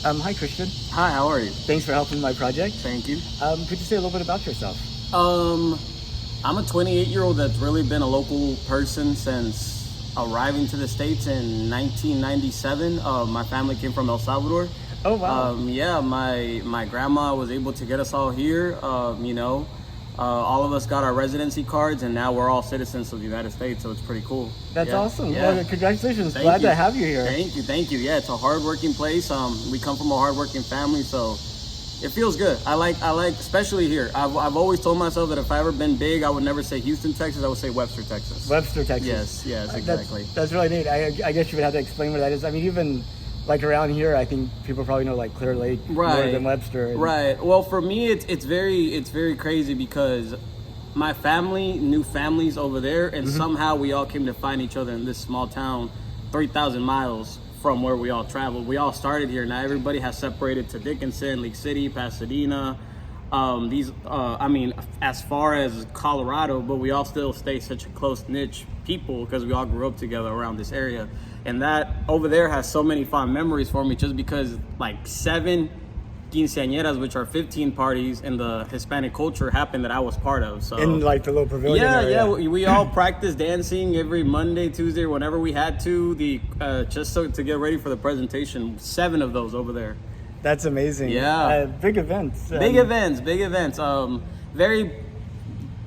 Hi, Christian. Hi, how are you? Thanks for helping my project. Thank you. Could you say a little bit about yourself? I'm a 28-year-old that's really been a local person since arriving to the States in 1997. My family came from El Salvador. Oh, wow. Yeah, my grandma was able to get us all here. All of us got our residency cards, and now we're all citizens of the United States, so it's pretty cool. That's awesome. Yeah. Well, congratulations. Thank Glad you. to have you here. Thank you. Yeah, it's a hardworking place. We come from a hardworking family, so it feels good. I like, especially here. I've always told myself that if I ever been big, I would never say Houston, Texas. I would say Webster, Texas. Webster, Texas. Yes, exactly. That's really neat. I guess you would have to explain what that is. I mean, even like around here, I think people probably know like Clear Lake more than Webster. Right. Well, for me, it's very crazy because my family knew families over there, and somehow we all came to find each other in this small town, 3,000 miles from where we all traveled. We all started here. Now everybody has separated to Dickinson, League City, Pasadena. As far as Colorado, but we all still stay such a close niche people because we all grew up together around this area. And that over there has so many fond memories for me just because like 7 quinceañeras, which are 15 parties in the Hispanic culture, happened that I was part of. So in like the little pavilion area. Yeah, we all practiced dancing every Monday, Tuesday, whenever we had to. To get ready for the presentation. 7 of those over there. That's amazing. Yeah, big events. Big events.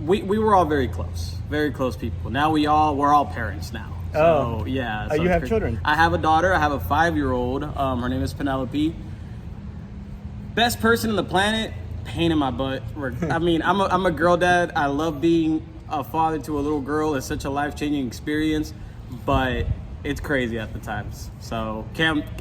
We were all very close people. Now we're all parents now. So, yeah. So you have children? I have a daughter. I have a 5-year-old. Her name is Penelope. Best person in the planet, pain in my butt. I'm a girl dad. I love being a father to a little girl. It's such a life-changing experience, but it's crazy at the times. So,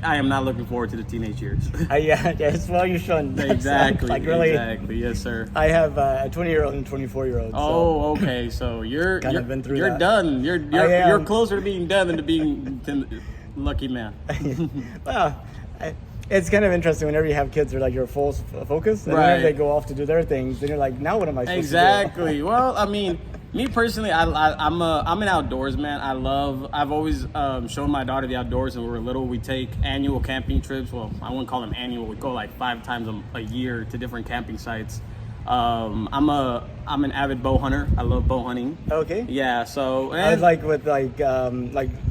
I am not looking forward to the teenage years. Yes, well, you shouldn't. Exactly. Really, exactly. Yes, sir. I have a 20-year-old and 24-year-old. Oh, okay. So you're been through you're that. done. You're closer to being done than to being lucky man. Well, it's kind of interesting whenever you have kids, they're like your full focus, and Right. whenever they go off to do their things, then you're like, now what am I supposed Exactly. Well, I mean, me personally, I'm an outdoors man. I've always shown my daughter the outdoors. When we were little, we take annual camping trips. Well, I wouldn't call them annual. We go like 5 times a year to different camping sites. I'm an avid bow hunter. I love bow hunting. do? Okay. Yeah. So I like with like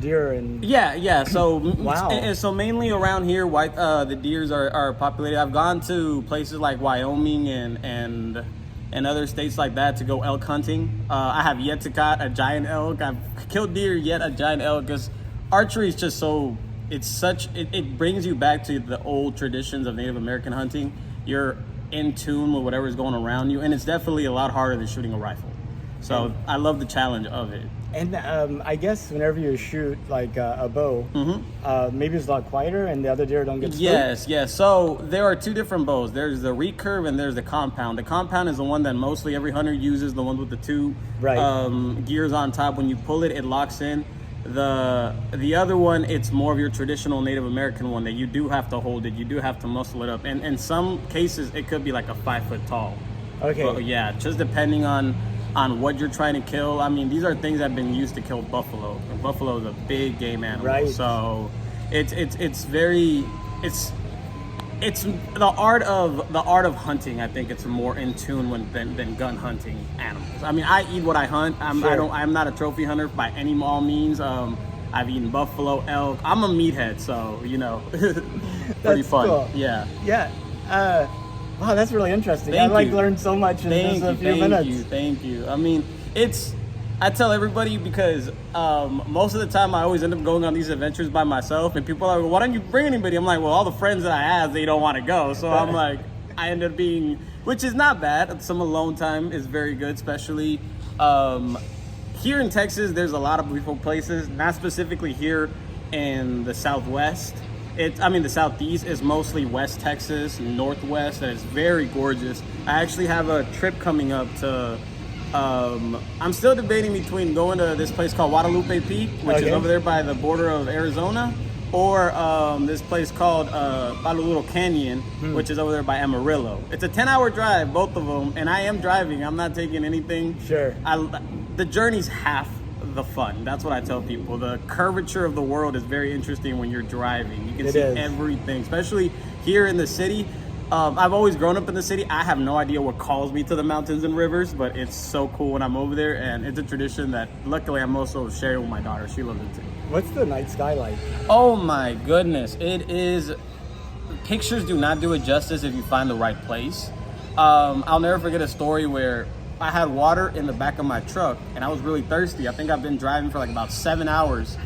deer and Yeah. So Wow. And so mainly around here, the deers are populated. I've gone to places like Wyoming and other states like that to go elk hunting. I have yet to cut a giant elk. I've killed deer, yet a giant elk, because archery is just so. It brings you back to the old traditions of Native American hunting. You're in tune with whatever's going around you, and it's definitely a lot harder than shooting a rifle. So I love the challenge of it. And I guess whenever you shoot like a bow, maybe it's a lot quieter, and the other deer don't get spooked. Yes. So there are 2 different bows. There's the recurve and there's the compound. The compound is the one that mostly every hunter uses, the one with the 2 gears on top. When you pull it, it locks in. The other one, it's more of your traditional Native American one that you do have to hold it. You do have to muscle it up. And in some cases, it could be like a 5 foot tall. Okay. But yeah, just depending on what you're trying to kill. I mean, these are things that have been used to kill buffalo. And buffalo is a big game animal. Right. So it's the art of hunting. I think it's more in tune than gun hunting animals. I mean, I eat what I hunt. I'm not a trophy hunter by any all means. I've eaten buffalo, elk. I'm a meathead, so pretty fun. Cool. Yeah. Yeah. Wow, that's really interesting. Thank I you. learned so much in just a few minutes. Thank you. I mean, I tell everybody because most of the time I always end up going on these adventures by myself, and people are like, well, why don't you bring anybody? I'm like, well, all the friends that I have, they don't want to go. So I'm like, I end up being, which is not bad. Some alone time is very good, especially here in Texas. There's a lot of beautiful places, not specifically here in the Southwest. The Southeast is mostly West Texas, Northwest, that is very gorgeous. I actually have a trip coming up to, I'm still debating between going to this place called Guadalupe Peak, which is over there by the border of Arizona, or this place called Palo Duro Canyon, which is over there by Amarillo. It's a 10-hour drive, both of them, and I am driving. I'm not taking anything. Sure. The journey's half the fun. That's what I tell people. The curvature of the world is very interesting when you're driving. You can see everything, especially here in the city. I've always grown up in the city. I have no idea what calls me to the mountains and rivers, but it's so cool when I'm over there, and it's a tradition that luckily I'm also sharing with my daughter. She loves it too. What's the night sky like? Oh my goodness. It is, pictures do not do it justice if you find the right place. I'll never forget a story where I had water in the back of my truck and I was really thirsty. I think I've been driving for like about 7 hours.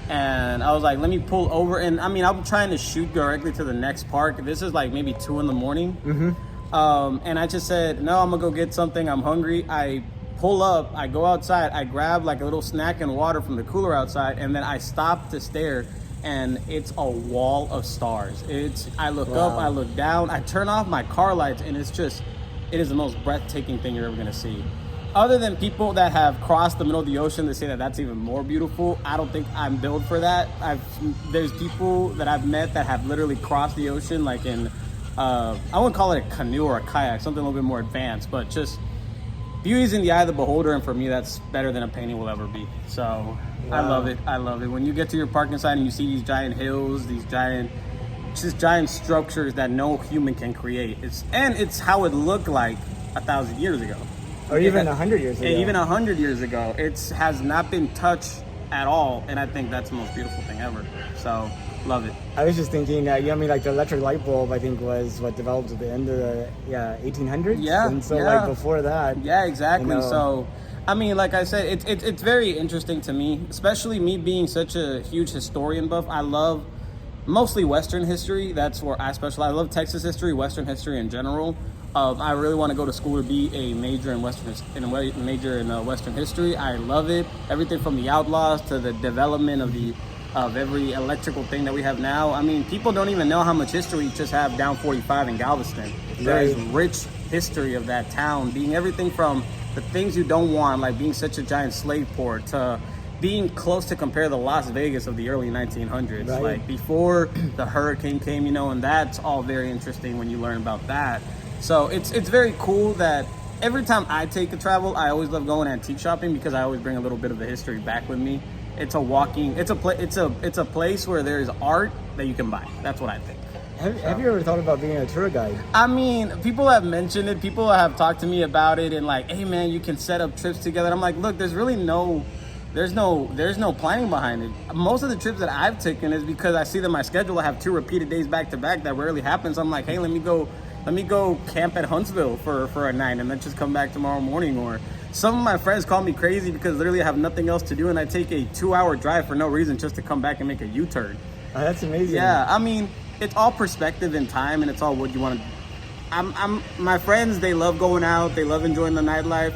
And I was like, let me pull over. And I mean, I'm trying to shoot directly to the next park. This is like maybe 2 a.m. And I just said, no, I'm gonna go get something. I'm hungry. I pull up, I go outside, I grab like a little snack and water from the cooler outside. And then I stop to stare, and it's a wall of stars. I look up, I look down, I turn off my car lights, and it is the most breathtaking thing you're ever gonna see. Other than people that have crossed the middle of the ocean to say that that's even more beautiful, I don't think I'm built for that. There's people that I've met that have literally crossed the ocean, like in, I wouldn't call it a canoe or a kayak, something a little bit more advanced, but just beauty's in the eye of the beholder, and for me, that's better than a painting will ever be. So I love it. I love it. When you get to your parking side and you see these giant hills, these giant structures that no human can create. It's how it looked like 1,000 years ago. Or even 100 years ago. Even 100 years ago. It has not been touched at all, and I think that's the most beautiful thing ever. So, love it. I was just thinking, like the electric light bulb, I think, was what developed at the end of the 1800s? Yeah. And so, like, before that. Yeah, exactly. You know, so, I mean, like I said, it's very interesting to me, especially me being such a huge historian buff. I love mostly Western history. That's where I specialize. I love Texas history, Western history in general. I really want to go to school to be a major in Western history. I love it. Everything from the outlaws to the development of every electrical thing that we have now. I mean, people don't even know how much history we just have down 45 in Galveston. There is rich history of that town, being everything from the things you don't want, like being such a giant slave port, to being close to compare the Las Vegas of the early 1900s, like before the hurricane came, and that's all very interesting when you learn about that. So it's very cool that every time I take a travel, I always love going antique shopping because I always bring a little bit of the history back with me. It's a place where there's art that you can buy. That's what I think. Have you ever thought about being a tour guide? I mean, people have mentioned it. People have talked to me about it and like, hey man, you can set up trips together. And I'm like, look, there's no planning behind it. Most of the trips that I've taken is because I see that my schedule, I have 2 repeated days back to back. That rarely happens. I'm like, hey, let me go camp at Huntsville for a night and then just come back tomorrow morning. Or some of my friends call me crazy because literally I have nothing else to do and I take a 2-hour drive for no reason just to come back and make a U-turn. Oh, that's amazing. Yeah, I mean, it's all perspective and time, and it's all what you want to. My friends, they love going out, they love enjoying the nightlife.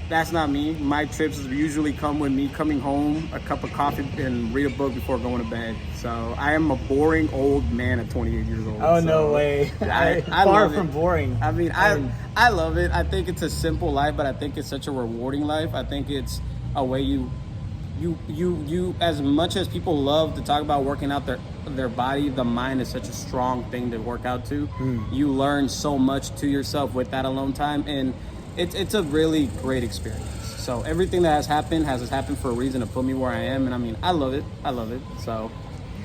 That's not me. My trips usually come with me coming home, a cup of coffee, and read a book before going to bed. So I am a boring old man at 28 years old. Oh, so no way. I Far love from it. boring. I mean, I love it. I think it's a simple life, but I think it's such a rewarding life. I think it's a way you as much as people love to talk about working out their body, the mind is such a strong thing to work out to. You learn so much to yourself with that alone time, and it's a really great experience. So everything that has happened for a reason to put me where I am, and I mean, I love it. So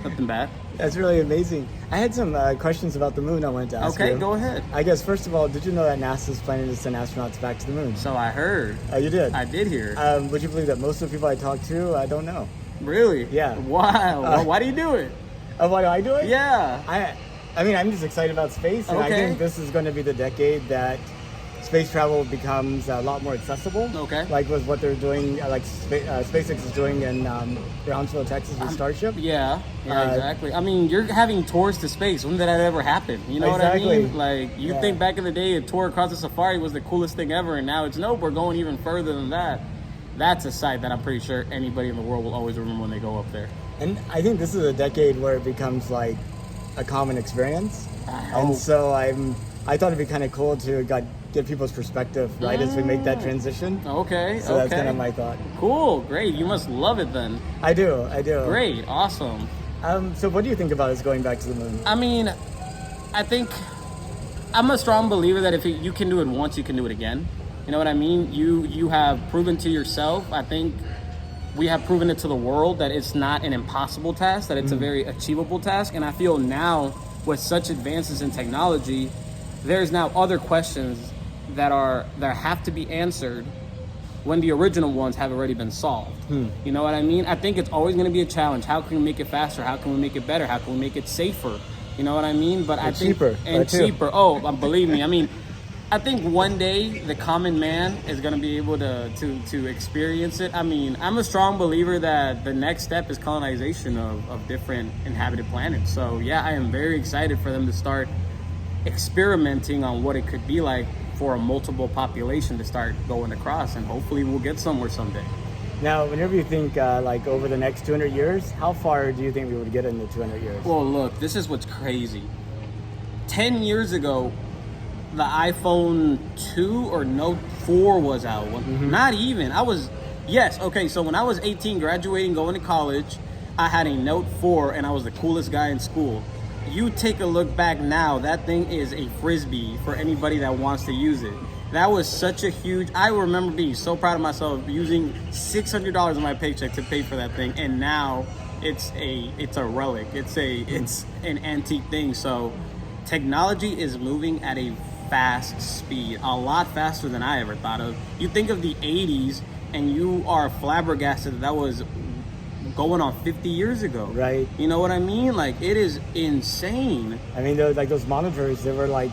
nothing bad. That's really amazing. I had some questions about the moon I wanted to ask you. Okay, go ahead. I guess, first of all, did you know that NASA's planning to send astronauts back to the moon? So I heard. You did? I did hear. Would you believe that most of the people I talk to, I don't know? Really? Yeah. Wow. Why do you do it? Why do I do it? Yeah. I mean, I'm just excited about space, and I think this is going to be the decade that space travel becomes a lot more accessible. Okay. Like with what they're doing, like SpaceX is doing in Brownsville, Texas with Starship. Yeah, exactly. I mean, you're having tours to space. When did that ever happen? You know what I mean? Like, you think back in the day, a tour across the safari was the coolest thing ever, and now it's nope, we're going even further than that. That's a sight that I'm pretty sure anybody in the world will always remember when they go up there. And I think this is a decade where it becomes like a common experience. And so I thought it'd be kind of cool to get people's perspective right as we make that transition. Okay. So that's kind of my thought. Cool, great. You must love it then. I do. Great, awesome. So what do you think about us going back to the moon? I mean, I think I'm a strong believer that if you can do it once, you can do it again. You know what I mean? You have proven to yourself. I think we have proven it to the world that it's not an impossible task, that it's a very achievable task. And I feel now with such advances in technology, there's now other questions that have to be answered when the original ones have already been solved. You know what I mean? I think it's always going to be a challenge. How can we make it faster? How can we make it better? How can we make it safer? You know what I mean? But I think cheaper. Oh, believe me. I mean, I think one day the common man is going to be able to experience it. I mean, I'm a strong believer that the next step is colonization of different inhabited planets. So yeah, I am very excited for them to start experimenting on what it could be like for a multiple population to start going across, and hopefully we'll get somewhere someday. Now, whenever you think like over the next 200 years, how far do you think we would get in the 200 years? Well, look, this is what's crazy. 10 years ago, the iPhone 2 or Note 4 was out. Not even. So when I was 18, graduating, going to college, I had a Note 4 and I was the coolest guy in school. You take a look back now, that thing is a frisbee for anybody that wants to use it. That was such a huge, I remember being so proud of myself using $600 of my paycheck to pay for that thing, and now it's a relic. It's an antique thing. So technology is moving at a fast speed, a lot faster than I ever thought of. You think of the 80s and you are flabbergasted that was going on 50 years ago. Right. You know what I mean? Like, it is insane. I mean, those monitors, they were like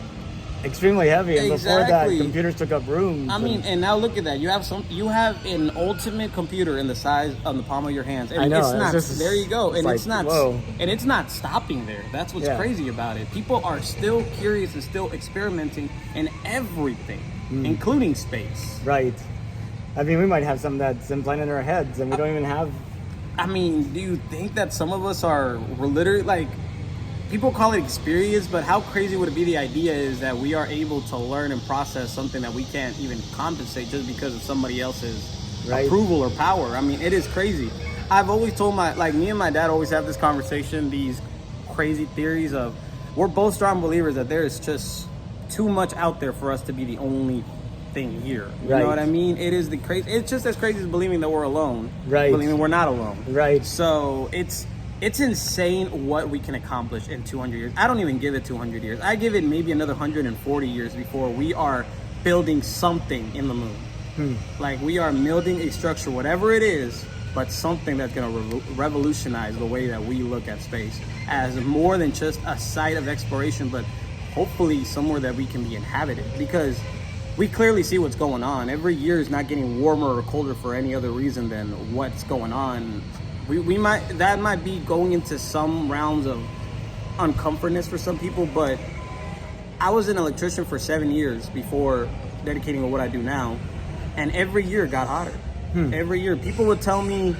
extremely heavy, and before that, computers took up rooms. I mean, and now look at that. You have an ultimate computer in the size on the palm of your hands, and I know, it's not. There you go, and it's like, whoa. And it's not stopping there. That's what's crazy about it. People are still curious and still experimenting in everything, including space. Right. I mean, we might have some that's implanted in our heads, and we don't even have. I mean, do you think that some of us we're literally like, people call it experience, but how crazy would it be? The idea is that we are able to learn and process something that we can't even compensate just because of somebody else's approval or power. I mean, it is crazy. I've always told me and my dad always have this conversation, these crazy theories of, we're both strong believers that there is just too much out there for us to be the only thing here. You know what I mean? It is it's just as crazy as believing that we're alone. Right. Believing we're not alone. Right. So it's insane what we can accomplish in 200 years. I don't even give it 200 years. I give it maybe another 140 years before we are building something in the moon. Like, we are building a structure, whatever it is, but something that's going to revolutionize the way that we look at space as more than just a site of exploration, but hopefully somewhere that we can be inhabited, because we clearly see what's going on. Every year is not getting warmer or colder for any other reason than what's going on. That might be going into some rounds of uncomfortness for some people, but I was an electrician for 7 years before dedicating to what I do now, and every year it got hotter. Every year people would tell me,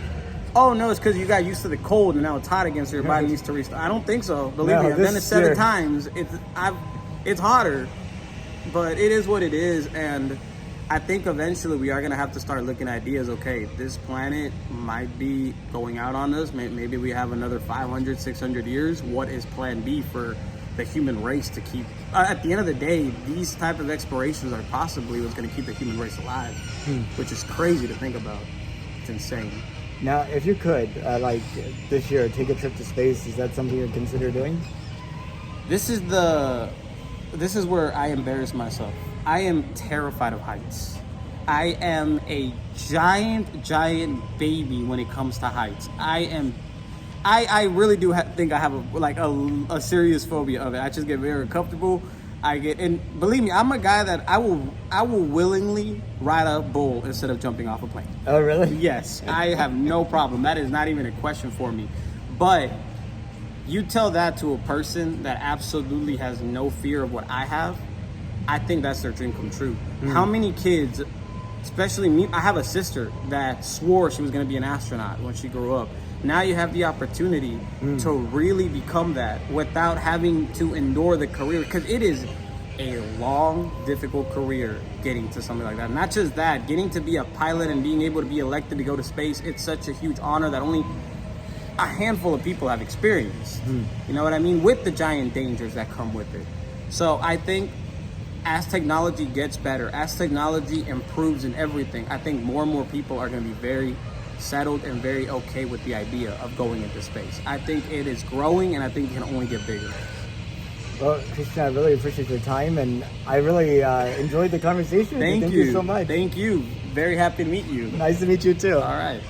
oh no, it's because you got used to the cold and now it's hot again, so your body needs to restart. I don't think so. Believe me, I've done it 7 times. It's hotter, but it is what it is. And I think eventually we are going to have to start looking at ideas. Okay, this planet might be going out on us. Maybe we have another 500, 600 years. What is plan B for the human race to keep? At the end of the day, these type of explorations are possibly what's going to keep the human race alive, which is crazy to think about. It's insane. Now, if you could, like this year, take a trip to space, is that something you'd consider doing? This is where I embarrass myself. I am terrified of heights. I am a giant baby when it comes to heights. I really do think I have a serious phobia of it. I just get very uncomfortable. And believe me, I'm a guy that I will willingly ride a bull instead of jumping off a plane. Oh, really? Yes, I have no problem. That is not even a question for me. But you tell that to a person that absolutely has no fear of what I have, I think that's their dream come true. How many kids, especially me, I have a sister that swore she was going to be an astronaut when she grew up. Now you have the opportunity to really become that without having to endure the career, because it is a long, difficult career getting to something like that. Not just that, getting to be a pilot and being able to be elected to go to space, it's such a huge honor that only a handful of people have experienced. You know what I mean? With the giant dangers that come with it. So I think as technology gets better, as technology improves in everything, I think more and more people are going to be very settled and very okay with the idea of going into space. I think it is growing, and I think it can only get bigger. Well, Cristian, I really appreciate your time, and I really enjoyed the conversation. Thank you so much. Thank you. Very happy to meet you. Nice to meet you too. All right.